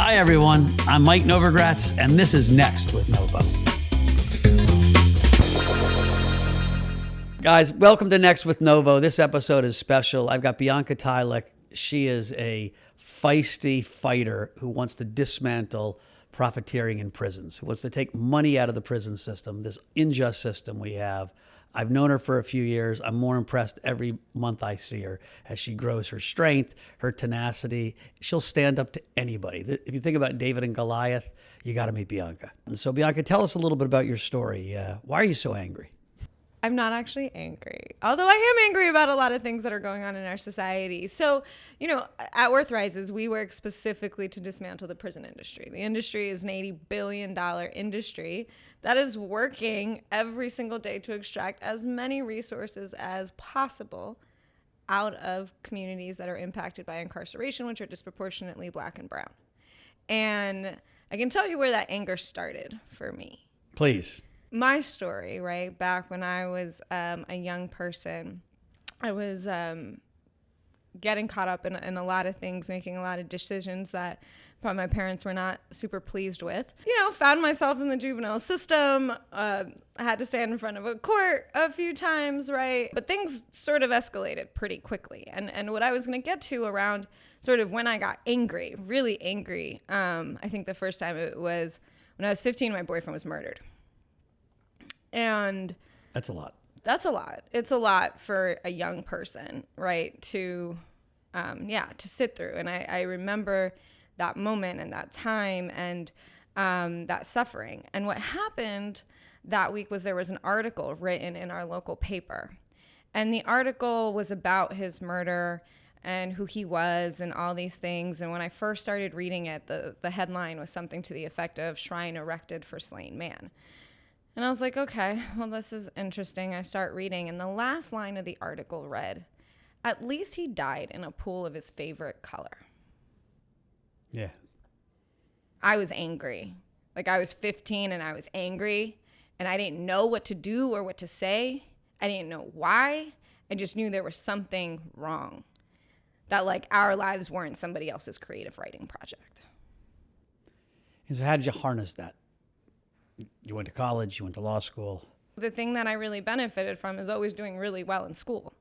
Hi, everyone. I'm Mike Novogratz, and this is Next with Novo. Guys, welcome to Next with Novo. This episode is special. I've got Bianca Tylek. She is a feisty fighter who wants to dismantle profiteering in prisons, who wants to take money out of the prison system, this unjust system we have. I've known her for a few years. I'm more impressed every month I see her as she grows her strength, her tenacity. She'll stand up to anybody. If you think about David and Goliath, you got to meet Bianca. And so, Bianca, tell us a little bit about your story. Why are you so angry? I'm not actually angry, although I am angry about a lot of things that are going on in our society. So, at Worth Rises, we work specifically to dismantle the prison industry. The industry is an $80 billion industry that is working every single day to extract as many resources as possible out of communities that are impacted by incarceration, which are disproportionately Black and brown. And I can tell you where that anger started for me. Please. My story, right, back when I was a young person, I was getting caught up in a lot of things, making a lot of decisions that probably my parents were not super pleased with. Found myself in the juvenile system, I had to stand in front of a court a few times, right? But things sort of escalated pretty quickly. And what I was going to get to around sort of when I got angry, really angry, I think the first time it was when I was 15, my boyfriend was murdered. And that's a lot. That's a lot. It's a lot for a young person, right? To sit through. And I remember that moment and that time and that suffering. And what happened that week was there was an article written in our local paper. And the article was about his murder and who he was and all these things. And when I first started reading it, the headline was something to the effect of "Shrine Erected for Slain Man." And I was like, okay, well, this is interesting. I start reading, and the last line of the article read, "At least he died in a pool of his favorite color." Yeah. I was angry. Like, I was 15 and I was angry, and I didn't know what to do or what to say. I didn't know why. I just knew there was something wrong, that like our lives weren't somebody else's creative writing project. And so how did you harness that? You went to college, you went to law school. The thing that I really benefited from is always doing really well in school.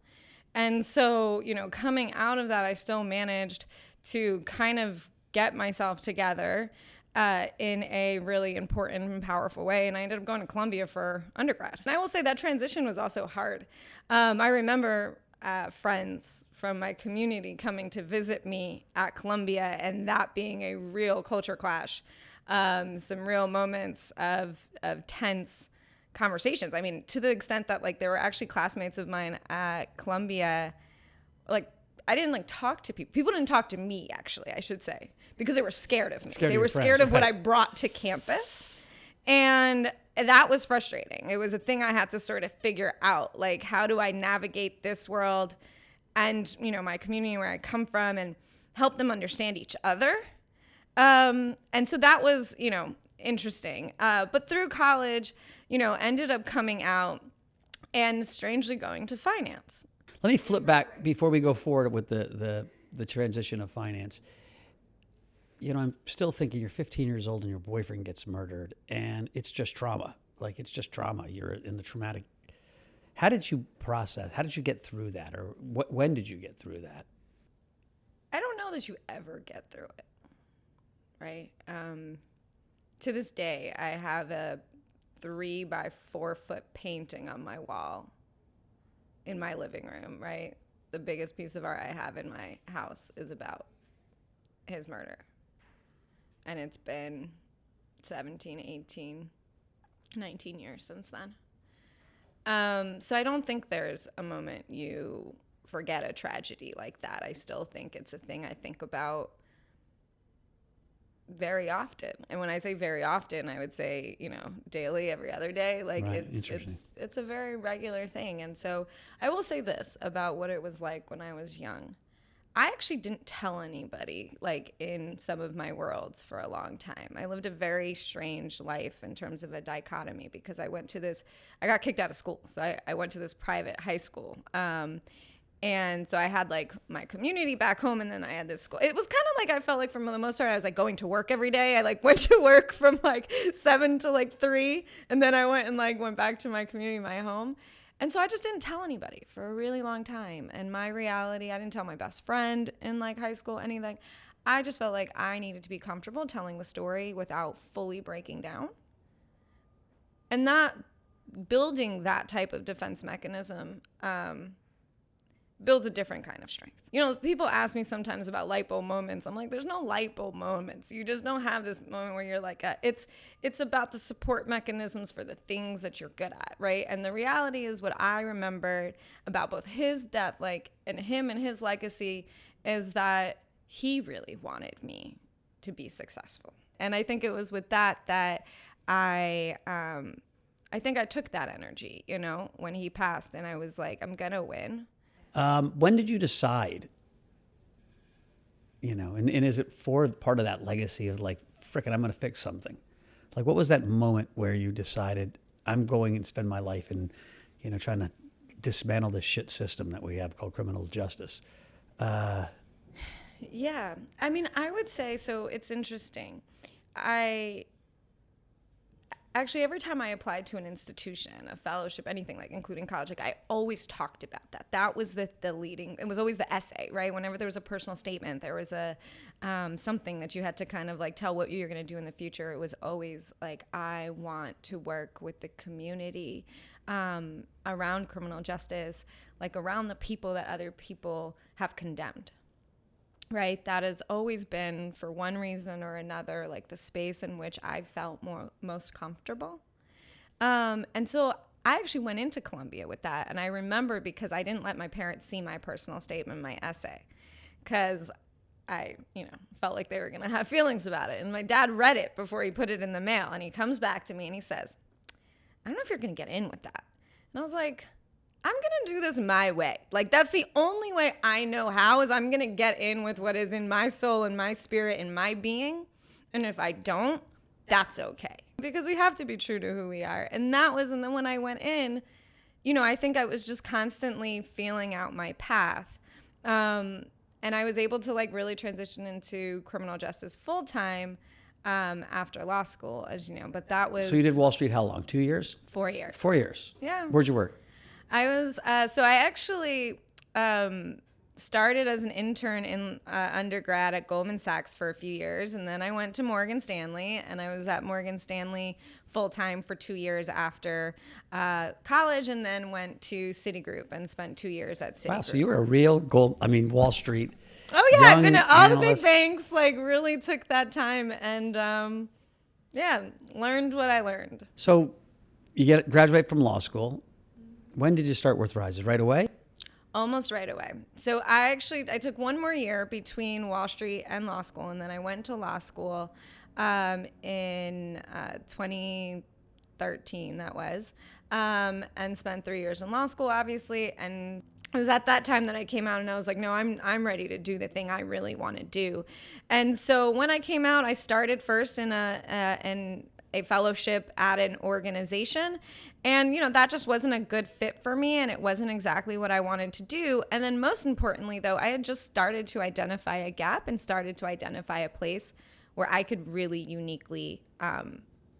And so, coming out of that, I still managed to kind of get myself together in a really important and powerful way. And I ended up going to Columbia for undergrad. And I will say that transition was also hard. I remember friends from my community coming to visit me at Columbia and that being a real culture clash. Some real moments of tense conversations. I mean, to the extent that like there were actually classmates of mine at Columbia, like I didn't talk to people. People didn't talk to me, actually, I should say, because they were scared of me. They were scared of what I brought to campus. And that was frustrating. It was a thing I had to sort of figure out, like, how do I navigate this world and, my community where I come from and help them understand each other. And so that was, interesting. But through college, ended up coming out and strangely going to finance. Let me flip back before we go forward with the transition of finance. I'm still thinking you're 15 years old and your boyfriend gets murdered and it's just trauma. Like, it's just trauma. You're in the traumatic. How did you process? How did you get through that? Or when did you get through that? I don't know that you ever get through it. Right. To this day, I have a 3 by 4 foot painting on my wall in my living room. Right. The biggest piece of art I have in my house is about his murder. And it's been 17, 18, 19 years since then. So I don't think there's a moment you forget a tragedy like that. I still think it's a thing I think about very often. And when I say very often, I would say, daily, every other day. Like, right. It's a very regular thing. And so I will say this about what it was like when I was young. I actually didn't tell anybody, like, in some of my worlds for a long time. I lived a very strange life in terms of a dichotomy because I got kicked out of school. So I went to this private high school. And so I had like my community back home, and then I had this school. It was kind of like, I felt like for the most part, I was like going to work every day. I like went to work from like 7 to like 3. And then I went back to my community, my home. And so I just didn't tell anybody for a really long time. And my reality, I didn't tell my best friend in like high school, anything. I just felt like I needed to be comfortable telling the story without fully breaking down. And that building that type of defense mechanism, builds a different kind of strength. You know, people ask me sometimes about light bulb moments. I'm like, there's no light bulb moments. You just don't have this moment where you're like, it's about the support mechanisms for the things that you're good at, right? And the reality is, what I remembered about both his death, like, and him and his legacy, is that he really wanted me to be successful. And I think it was with that I think I took that energy, you know, when he passed, and I was like, I'm gonna win. When did you decide, you know, and is it for part of that legacy of like, frickin', I'm going to fix something? Like, what was that moment where you decided, I'm going and spend my life in, you know, trying to dismantle this shit system that we have called criminal justice? Yeah. I mean, I would say, so it's interesting. Actually, every time I applied to an institution, a fellowship, anything, like including college, like I always talked about that. That was the leading, it was always the essay, right? Whenever there was a personal statement, there was a something that you had to kind of like tell what you're going to do in the future. It was always like, I want to work with the community around criminal justice, like around the people that other people have condemned. Right, that has always been, for one reason or another, like the space in which I felt most comfortable. And so I actually went into Columbia with that. And I remember, because I didn't let my parents see my personal statement, my essay, because I, you know, felt like they were going to have feelings about it. And my dad read it before he put it in the mail. And he comes back to me and he says, I don't know if you're going to get in with that. And I was like, I'm going to do this my way. Like, that's the only way I know how, is I'm going to get in with what is in my soul and my spirit and my being. And if I don't, that's okay. Because we have to be true to who we are. And that was, and then when I went in, you know, I think I was just constantly feeling out my path. And I was able to like really transition into criminal justice full time after law school, as you know. But that was... So you did Wall Street how long? 2 years? 4 years. 4 years. Yeah. Where'd you work? I was, so I actually started as an intern in undergrad at Goldman Sachs for a few years. And then I went to Morgan Stanley, and I was at Morgan Stanley full-time for 2 years after college, and then went to Citigroup and spent 2 years at Citigroup. Wow, so you were a real Wall Street. Oh yeah, I've been at all analyst. The big banks, like really took that time and learned what I learned. So you graduate from law school. When did you start Worth Rises? Right away? Almost right away. So I took 1 more year between Wall Street and law school, and then I went to law school in 2013, that was, and spent 3 years in law school, obviously. And it was at that time that I came out and I was like, no, I'm ready to do the thing I really want to do. And so when I came out, I started first in a fellowship at an organization. And, you know, that just wasn't a good fit for me, and it wasn't exactly what I wanted to do. And then most importantly, though, I had just started to identify a gap and started to identify a place where I could really uniquely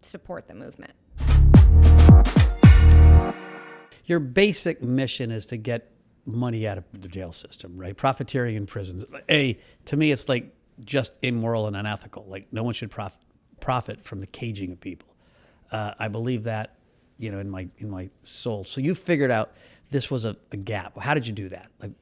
support the movement. Your basic mission is to get money out of the jail system, right? Profiteering in prisons. To me, it's like just immoral and unethical. Like, no one should profit from the caging of people. I believe that, you know, in my soul. So you figured out this was a gap. How did you do that? Like,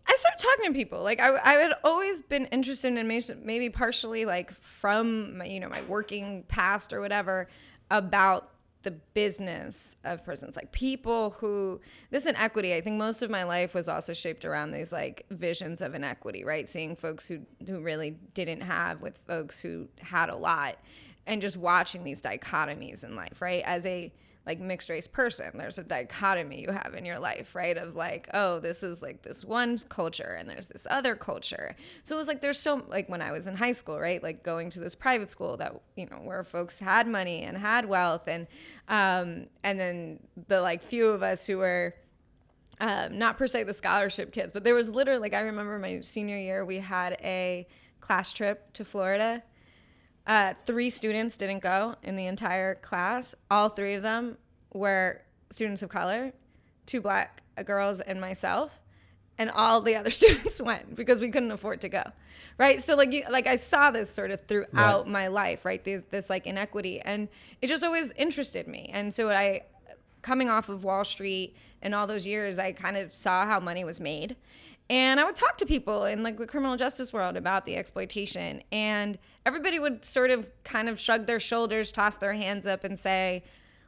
I started talking to people. Like, I had always been interested in maybe partially like from my working past or whatever, about the business of prisons, like people who, this inequity, I think most of my life was also shaped around these like visions of inequity, right? Seeing folks who really didn't have with folks who had a lot, and just watching these dichotomies in life, right? As a like mixed race person, there's a dichotomy you have in your life, right? Of like, oh, this is like this one culture and there's this other culture. So it was like, there's so, like when I was in high school, right? Like going to this private school that, you know, where folks had money and had wealth, and then the like few of us who were not per se the scholarship kids, but there was literally, like, I remember my senior year, we had a class trip to Florida. 3 students didn't go in the entire class. All 3 of them were students of color, 2 black girls and myself. And all the other students went because we couldn't afford to go, right? So like I saw this sort of throughout my life, right? This like inequity, and it just always interested me. And so coming off of Wall Street and all those years, I kind of saw how money was made, and I would talk to people in like the criminal justice world about the exploitation, and everybody would sort of kind of shrug their shoulders, toss their hands up, and say,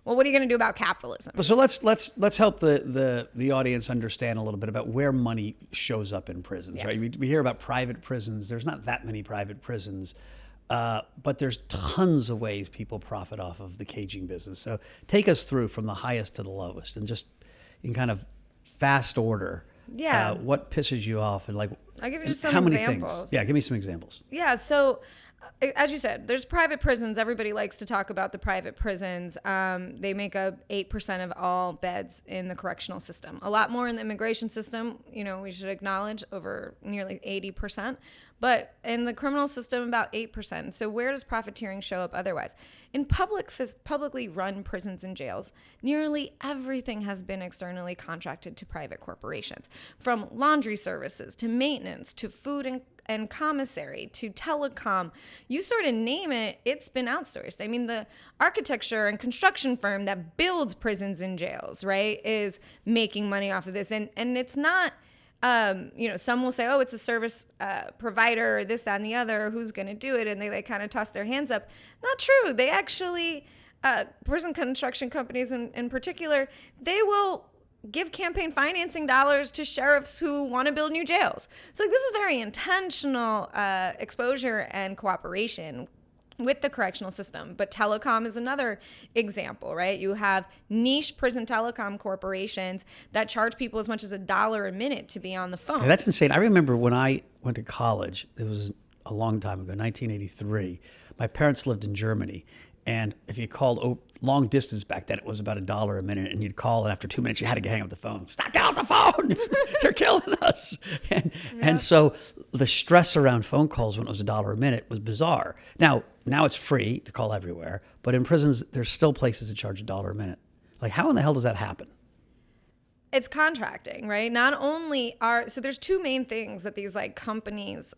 well, what are you going to do about capitalism? So let's help the audience understand a little bit about where money shows up in prisons, right? We hear about private prisons. There's not that many private prisons, but there's tons of ways people profit off of the caging business. So take us through from the highest to the lowest, and just in kind of fast order. Yeah. What pisses you off, and like I'll give you just some how many examples. things? Yeah, give me some examples. Yeah. So, as you said, there's private prisons. Everybody likes to talk about the private prisons. They make up 8% of all beds in the correctional system. A lot more in the immigration system, we should acknowledge, over nearly 80%. But in the criminal system, about 8%. So where does profiteering show up otherwise? In publicly run prisons and jails, nearly everything has been externally contracted to private corporations, from laundry services to maintenance to food and commissary to telecom. You sort of name it, it's been outsourced. I mean, the architecture and construction firm that builds prisons and jails, right, is making money off of this. And it's not, some will say, oh, it's a service provider, or this, that, and the other, who's going to do it? And they kind of toss their hands up. Not true. They actually, prison construction companies in particular, they will give campaign financing dollars to sheriffs who want to build new jails. So this is very intentional exposure and cooperation with the correctional system. But telecom is another example, right? You have niche prison telecom corporations that charge people as much as $1 a minute to be on the phone. Yeah, that's insane. I remember when I went to college, it was a long time ago, 1983. My parents lived in Germany. And if you called long distance back then, it was about $1 a minute. And you'd call, and after 2 minutes, you had to hang up the phone. Stop, get off the phone! You're killing us. And so the stress around phone calls when it was $1 a minute was bizarre. Now it's free to call everywhere, but in prisons, there's still places that charge $1 a minute. Like, how in the hell does that happen? It's contracting, right? Not only so there's 2 main things that these like companies,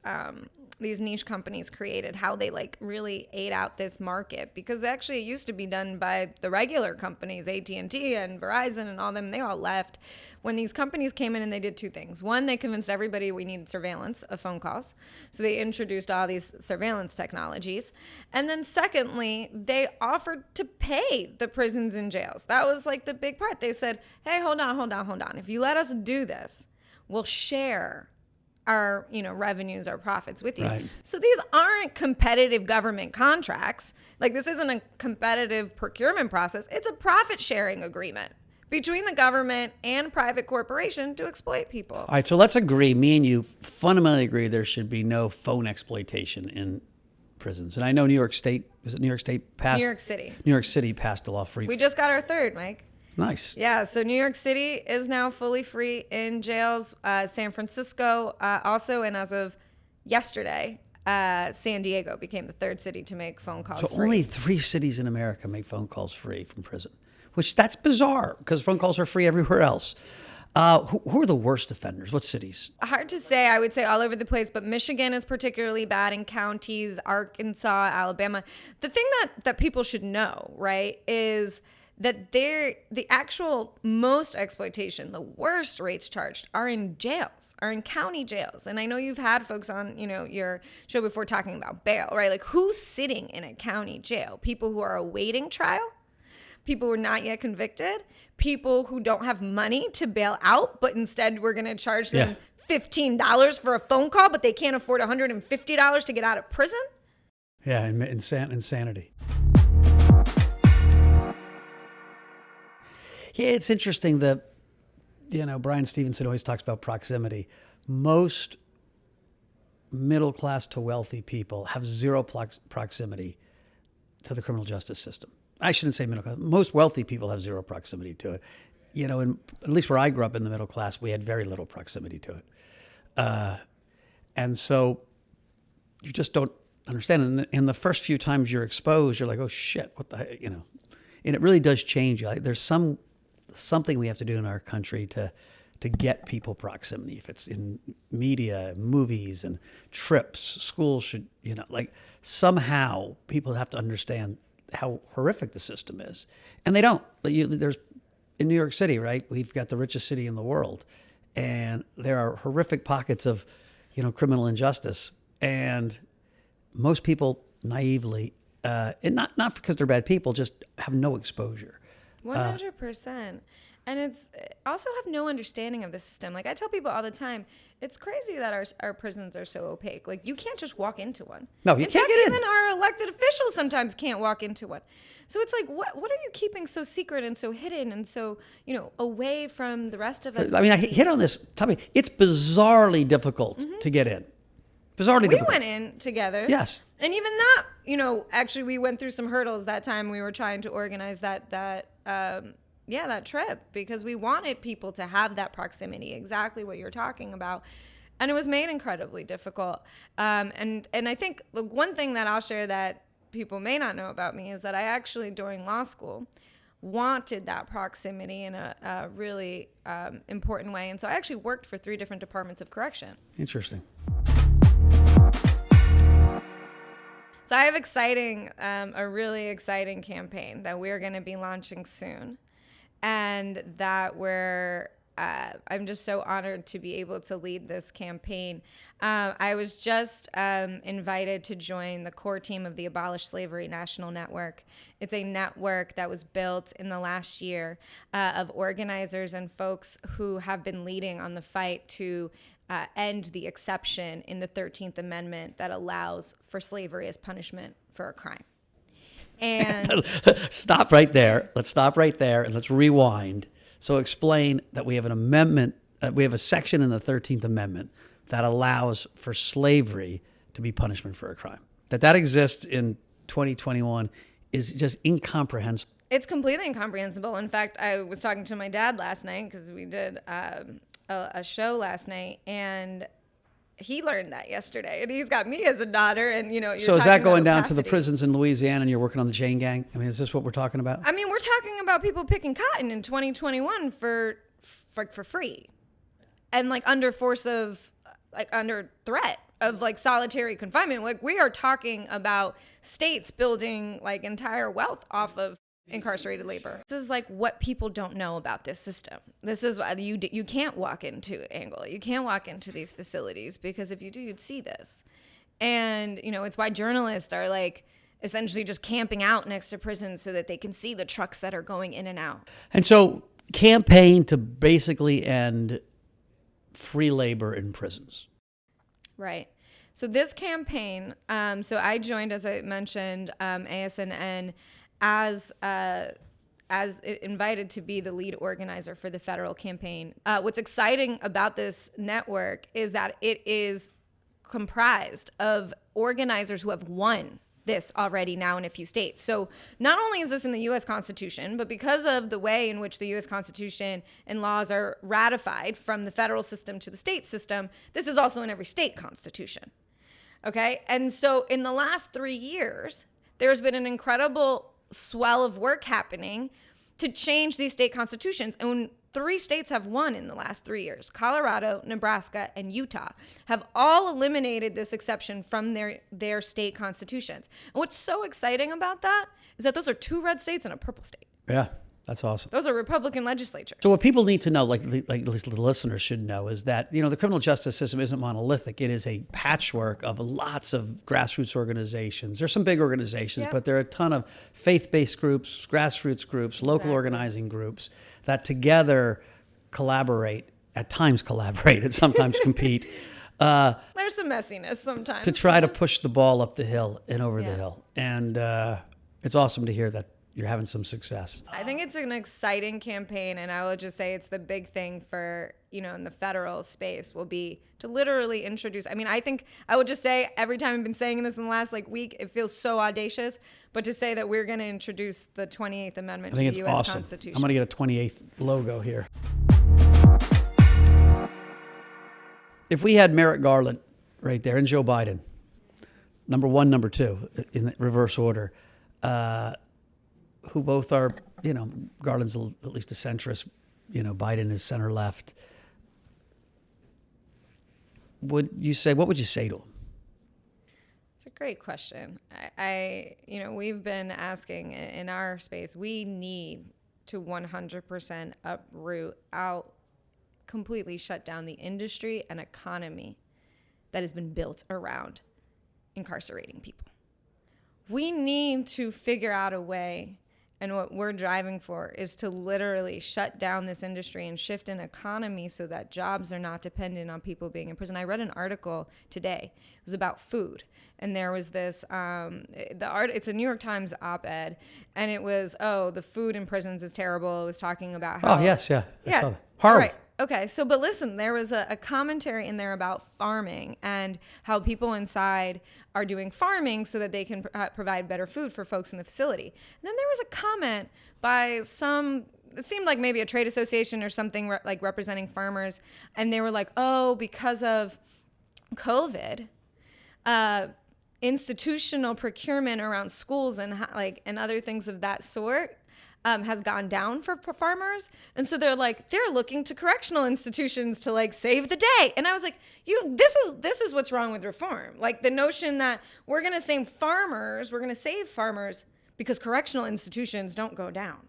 these niche companies created, how they like really ate out this market, because actually it used to be done by the regular companies, AT&T and Verizon and all them. They all left when these companies came in, and they did 2 things. One, they convinced everybody we needed surveillance of phone calls. So they introduced all these surveillance technologies. And then secondly, they offered to pay the prisons and jails. That was like the big part. They said, hey, hold on. If you let us do this, we'll share our revenues, our profits with you. Right. So these aren't competitive government contracts. Like, this isn't a competitive procurement process. It's a profit sharing agreement between the government and private corporation to exploit people. All right, so let's agree. Me and you fundamentally agree there should be no phone exploitation in prisons. And I know New York State passed? New York City. New York City passed a law free. We just got our 3rd, Mike. Nice. Yeah, so New York City is now fully free in jails. San Francisco also, and as of yesterday, San Diego became the 3rd city to make phone calls free. So only 3 cities in America make phone calls free from prison, which that's bizarre because phone calls are free everywhere else. Who are the worst offenders? What cities? Hard to say. I would say all over the place, but Michigan is particularly bad in counties, Arkansas, Alabama. The thing that people should know, right, is that the actual most exploitation, the worst rates charged, are in jails, are in county jails. And I know you've had folks on, your show before talking about bail, right? Like, who's sitting in a county jail? People who are awaiting trial, people who are not yet convicted, people who don't have money to bail out, but instead we're going to charge them $15 for a phone call, but they can't afford $150 to get out of prison. Yeah, insanity. Yeah, it's interesting that, Brian Stevenson always talks about proximity. Most middle class to wealthy people have zero proximity to the criminal justice system. I shouldn't say middle class. Most wealthy people have zero proximity to it. at least where I grew up in the middle class, we had very little proximity to it. And so you just don't understand. And in the first few times you're exposed, you're like, oh shit, what the heck, And it really does change you. There's something we have to do in our country to get people proximity. If it's in media, movies, and trips, schools should, somehow people have to understand how horrific the system is. And they don't. There's in New York City, right? We've got the richest city in the world. And there are horrific pockets of, criminal injustice. And most people naively, and not because they're bad people, just have no exposure. 100%. And it's also have no understanding of the system. Like I tell people all the time, it's crazy that our prisons are so opaque. Like you can't just walk into one. No, you can't get in. Even our elected officials sometimes can't walk into one. So it's like, what are you keeping so secret and so hidden and so, away from the rest of us? I mean, I hit on this topic. It's bizarrely difficult to get in. Bizarrely difficult. We went in together. Yes. And even that, actually we went through some hurdles that time. We were trying to organize that trip because we wanted people to have that proximity, exactly what you're talking about. And it was made incredibly difficult. And I think the one thing that I'll share that people may not know about me is that I actually, during law school, wanted that proximity in a really important way. And so I actually worked for 3 different departments of correction. Interesting. So I have a really exciting campaign that we're going to be launching soon. And that I'm just so honored to be able to lead this campaign. I was just invited to join the core team of the Abolish Slavery National Network. It's a network that was built in the last year of organizers and folks who have been leading on the fight to end the exception in the 13th Amendment that allows for slavery as punishment for a crime. And stop right there. Let's stop right there and let's rewind. So explain that we have an amendment, we have a section in the 13th Amendment that allows for slavery to be punishment for a crime. That exists in 2021 is just incomprehensible. It's completely incomprehensible. In fact, I was talking to my dad last night because we did a show last night, and he learned that yesterday, and he's got me as a daughter, and you're so is that going down opacity. to the prisons in Louisiana, and you're working on the chain gang? I mean, is this what we're talking about? I mean, we're talking about people picking cotton in 2021 for free, and under force of under threat of solitary confinement. We are talking about states building entire wealth off of incarcerated labor. This is what people don't know about this system. This is why you can't walk into Angola. You can't walk into these facilities because if you do, you'd see this. And, it's why journalists are essentially just camping out next to prisons so that they can see the trucks that are going in and out. And so campaign to basically end free labor in prisons. Right. So this campaign, so I joined, as I mentioned, ASNN as invited to be the lead organizer for the federal campaign. What's exciting about this network is that it is comprised of organizers who have won this already now in a few states. So not only is this in the U.S. Constitution, but because of the way in which the U.S. Constitution and laws are ratified from the federal system to the state system, this is also in every state constitution. Okay? And so in the last 3 years, there's been an incredible swell of work happening to change these state constitutions. And 3 states have won in the last 3 years. Colorado, Nebraska, and Utah have all eliminated this exception from their state constitutions. And what's so exciting about that is that those are 2 red states and a purple state. Yeah, that's awesome. Those are Republican legislatures. So what people need to know, like the listeners should know, is that, the criminal justice system isn't monolithic. It is a patchwork of lots of grassroots organizations. There's some big organizations, but there are a ton of faith-based groups, grassroots groups, local organizing groups that together collaborate, at times collaborate, and sometimes compete. There's some messiness sometimes. To try to push the ball up the hill and over the hill. And it's awesome to hear that you're having some success. I think it's an exciting campaign, and I will just say it's the big thing for, in the federal space will be to literally introduce. I mean, I think I would just say every time I've been saying this in the last week, it feels so audacious, but to say that we're going to introduce the 28th Amendment to the U.S. awesome. Constitution. I'm going to get a 28th logo here. If we had Merrick Garland right there and Joe Biden, number one, number two, in reverse order, who both are, Garland's at least a centrist, Biden is center left. What would you say to him? It's a great question. We've been asking in our space, we need to 100% uproot out, completely shut down the industry and economy that has been built around incarcerating people. We need to figure out a way, and what we're driving for is to literally shut down this industry and shift an economy so that jobs are not dependent on people being in prison. I read an article today. It was about food. And there was this, it's a New York Times op-ed, and it was, the food in prisons is terrible. It was talking about how... Oh, yes, yeah. Yeah. I saw that. Horrible. Right. Okay, but listen, there was a commentary in there about farming and how people inside are doing farming so that they can provide better food for folks in the facility. And then there was a comment by it seemed like maybe a trade association or something like representing farmers, and they were like, because of COVID, institutional procurement around schools and other things of that sort has gone down for farmers. And so they're looking to correctional institutions to save the day. And I was like, this is what's wrong with reform. The notion that we're going to save farmers because correctional institutions don't go down.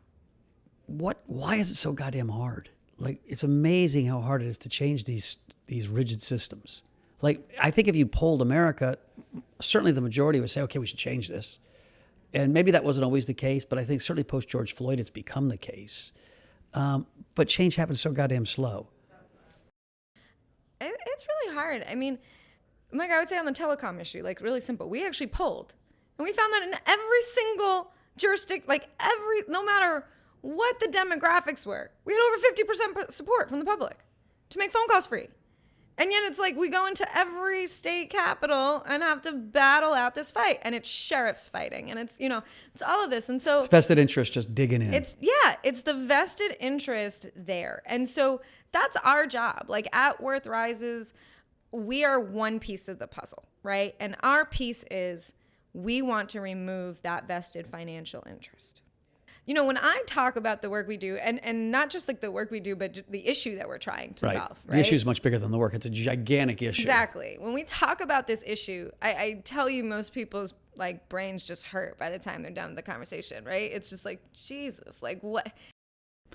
Why is it so goddamn hard? It's amazing how hard it is to change these rigid systems. I think if you polled America, certainly the majority would say, okay, we should change this. And maybe that wasn't always the case, but I think certainly post-George Floyd, it's become the case. But change happens so goddamn slow. It's really hard. I mean, Mike, I would say on the telecom issue, really simple. We actually polled. And we found that in every single jurisdiction, no matter what the demographics were, we had over 50% support from the public to make phone calls free. And yet it's we go into every state capital and have to battle out this fight. And it's sheriffs fighting. And it's, it's all of this. And so it's vested interest just digging in. It's the vested interest there. And so that's our job. At Worth Rises, we are one piece of the puzzle, right? And our piece is we want to remove that vested financial interest. When I talk about the work we do, and not just the work we do, but the issue that we're trying to solve, right? The issue is much bigger than the work. It's a gigantic issue. Exactly. When we talk about this issue, I tell you most people's brains just hurt by the time they're done with the conversation, right? It's just Jesus, what?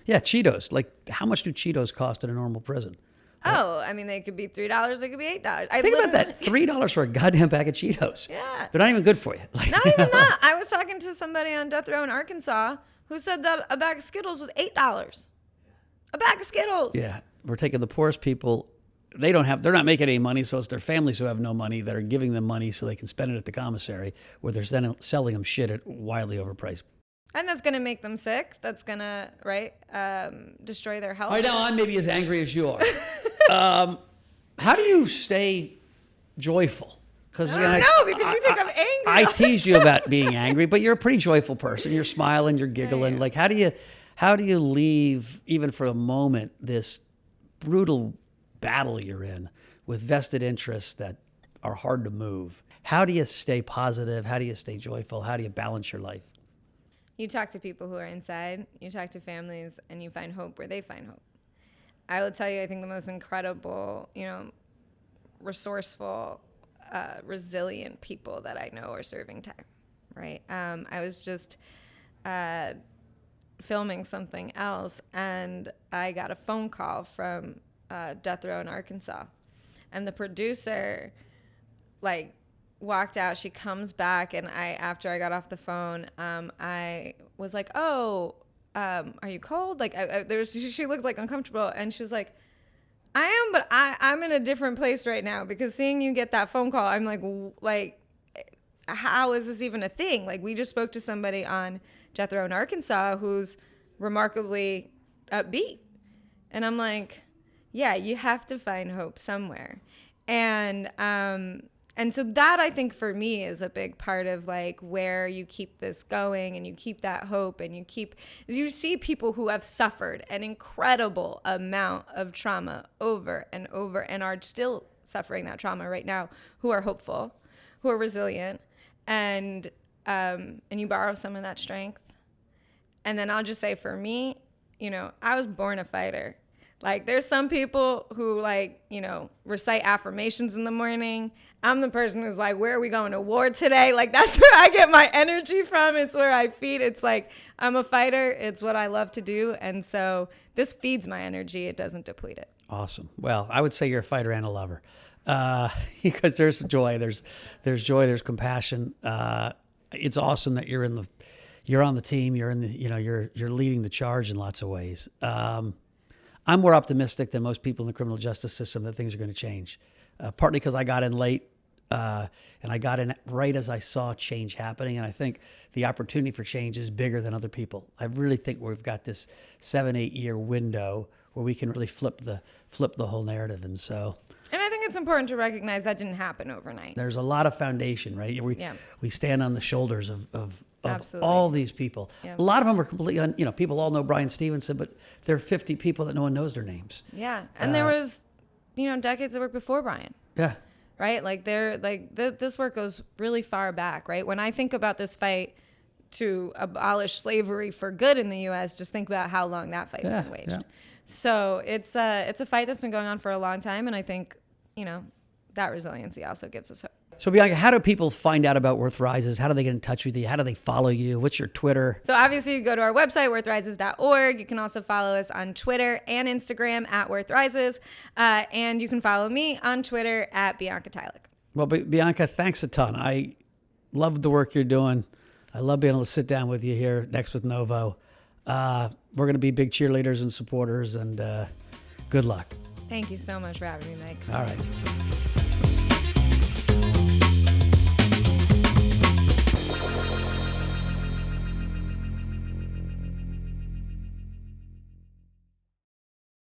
Yeah, Cheetos. How much do Cheetos cost in a normal prison? I mean, they could be $3, they could be $8. Think about that, $3 for a goddamn bag of Cheetos. Yeah. They're not even good for you. Not even that. I was talking to somebody on death row in Arkansas who said that a bag of Skittles was $8. A bag of Skittles. Yeah. We're taking the poorest people. They're not making any money, so it's their families who have no money that are giving them money so they can spend it at the commissary, where they're then selling them shit at wildly overpriced. And that's going to make them sick. That's going to, destroy their health. I know, I'm maybe as angry as you are. How do you stay joyful? Because you think I'm angry. I tease you about being angry, but you're a pretty joyful person. You're smiling, you're giggling. How do you leave, even for a moment, this brutal battle you're in with vested interests that are hard to move? How do you stay positive? How do you stay joyful? How do you balance your life? You talk to people who are inside, you talk to families, and you find hope where they find hope. I will tell you, I think the most incredible, resourceful, resilient people that I know are serving time, right? I was just filming something else, and I got a phone call from death row in Arkansas, and the producer, walked out. She comes back, and after I got off the phone, I was like, "Oh, are you cold?" She looked uncomfortable, and she was like, "I am, but I'm in a different place right now because seeing you get that phone call, I'm how is this even a thing? Like, we just spoke to somebody on Jethro in Arkansas who's remarkably upbeat. And I'm like, yeah, you have to find hope somewhere. And so that, I think, for me is a big part of like where you keep this going and you keep that hope, and you see people who have suffered an incredible amount of trauma over and over and are still suffering that trauma right now, who are hopeful, who are resilient, and you borrow some of that strength. And then I'll just say, for me, I was born a fighter. Like, there's some people who, like, recite affirmations in the morning. I'm the person who's like, where are we going to war today? Like, that's where I get my energy from. It's where I feed. It's like, I'm a fighter. It's what I love to do. And so this feeds my energy. It doesn't deplete it. Awesome. Well, I would say you're a fighter and a lover, because there's joy, there's joy, there's compassion. It's awesome that you're on the team. You're in the, you're leading the charge in lots of ways. I'm more optimistic than most people in the criminal justice system that things are going to change, partly because I got in late, and I got in right as I saw change happening. And I think the opportunity for change is bigger than other people. I really think we've got this 7-8 year window where we can really flip the whole narrative. And I think it's important to recognize that didn't happen overnight. There's a lot of foundation, right? We stand on the shoulders of all these people. Yeah. A lot of them are completely, people all know Brian Stevenson, but there are 50 people that no one knows their names. Yeah. And there was, decades of work before Brian. Yeah. Right? Like, this work goes really far back, right? When I think about this fight to abolish slavery for good in the U.S., just think about how long that fight's been waged. Yeah. So it's a fight that's been going on for a long time, and I think, that resiliency also gives us hope. So Bianca, how do people find out about Worth Rises? How do they get in touch with you? How do they follow you? What's your Twitter? So obviously you go to our website, worthrises.org. You can also follow us on Twitter and Instagram at Worth Rises. And you can follow me on Twitter at Bianca Tylek. Well, Bianca, thanks a ton. I love the work you're doing. I love being able to sit down with you here next with Novo. We're going to be big cheerleaders and supporters, and good luck. Thank you so much for having me, Mike. All right.